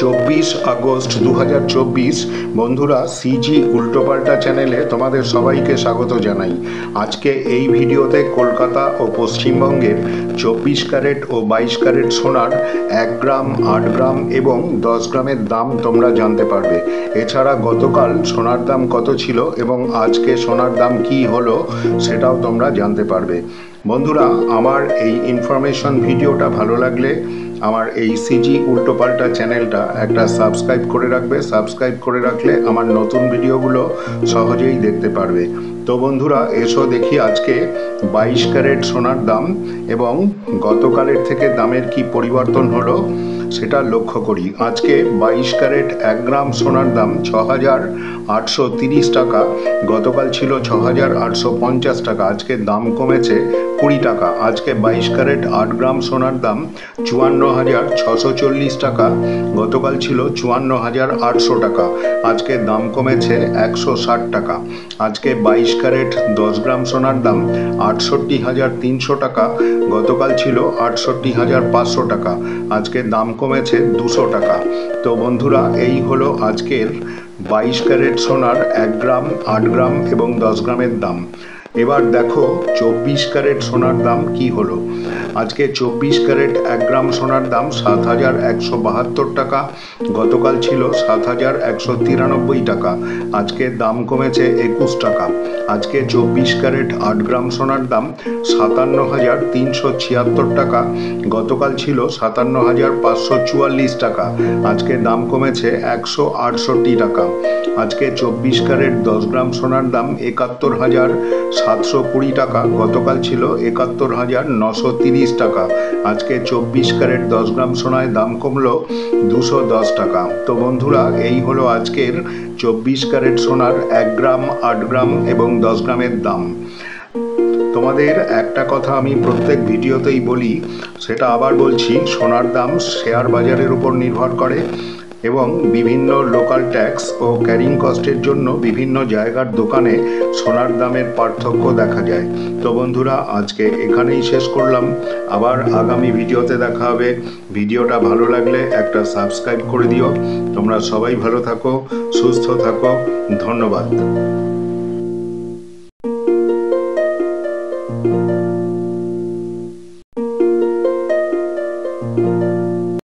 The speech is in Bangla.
24 আগস্ট 2024। বন্ধুরা, সিজি উল্টোপাল্টা চ্যানেলে তোমাদের সবাইকে স্বাগত জানাই। আজকে এই ভিডিওতে কলকাতা ও পশ্চিমবঙ্গের 24 ক্যারেট ও 22 ক্যারেট সোনার 1 গ্রাম, 8 গ্রাম এবং 10 গ্রামের দাম তোমরা জানতে পারবে। এছাড়া গতকাল সোনার দাম কত ছিল এবং আজকে সোনার দাম কি হলো সেটাও তোমরা জানতে পারবে। বন্ধুরা, আমার এই ইনফরমেশন ভিডিওটা ভালো লাগলে আমার এই সিজি উল্টোপাল্টা চ্যানেলটা একটা সাবস্ক্রাইব করে রাখবে। সাবস্ক্রাইব করে রাখলে আমার নতুন ভিডিওগুলো সহজেই দেখতে পারবে। তো বন্ধুরা, এসো দেখি আজকে 22 ক্যারেট সোনার দাম এবং গতকালের থেকে দামের কি পরিবর্তন হলো সেটা লক্ষ্য করি। আজকে 22 ক্যারেট 1 গ্রাম সোনার দাম 6,830 টাকা। গতকাল ছিল 6,850 টাকা। আজকে দাম কমেছে 20 টাকা। আজকে 22 ক্যারেট 8 গ্রাম সোনার দাম 54,640 টাকা। গতকাল ছিল 54,800 টাকা। আজকে দাম কমেছে 160 টাকা। আজকে 22 ক্যারেট 10 গ্রাম সোনার দাম 68,300 টাকা। গতকাল ছিল 68,500 টাকা। আজকে দাম কমেছে 200 টাকা। তো বন্ধুরা, এই হলো আজকের 22 ক্যারেট সোনার 1 গ্রাম, 8 গ্রাম এবং 10 গ্রামের দাম। এবার দেখো 24 ক্যারেট সোনার দাম কি হলো। আজকে 24 ক্যারেট 1 গ্রাম সোনার দাম 7,172 টাকা। গতকাল ছিল 7,193 টাকা। আজকে দাম কমেছে 21 টাকা। আজকে 24 ক্যারেট 8 গ্রাম সোনার দাম 57,376 টাকা। গতকাল ছিল 57,544 টাকা। আজকে দাম কমেছে 168 টাকা। আজকে 24 ক্যারেট 10 গ্রাম সোনার দাম 71,720 টাকা। গতকাল ছিল 71,930 টাকা। আজকে 24 ক্যারেট 10 গ্রাম সোনায় দাম কমলো 210 টাকা। তো বন্ধুরা, এই হলো আজকের 24 ক্যারেট সোনার 1 গ্রাম, 8 গ্রাম এবং 10 গ্রামের দাম। তোমাদের একটা কথা আমি প্রত্যেক ভিডিওতেই বলি, সেটা আবার বলছি, সোনার দাম শেয়ার বাজারের উপর নির্ভর করে এবং বিভিন্ন লোকাল ট্যাক্স ও ক্যারিং কস্টের জন্য বিভিন্ন জায়গার দোকানে সোনার দামের পার্থক্য দেখা যায়। তো বন্ধুরা, আজকে এখানেই শেষ করলাম। আবার আগামী ভিডিওতে দেখা হবে। ভিডিওটা ভালো লাগলে একটা সাবস্ক্রাইব করে দিও। তোমরা সবাই ভালো থাকো, সুস্থ থাকো। ধন্যবাদ।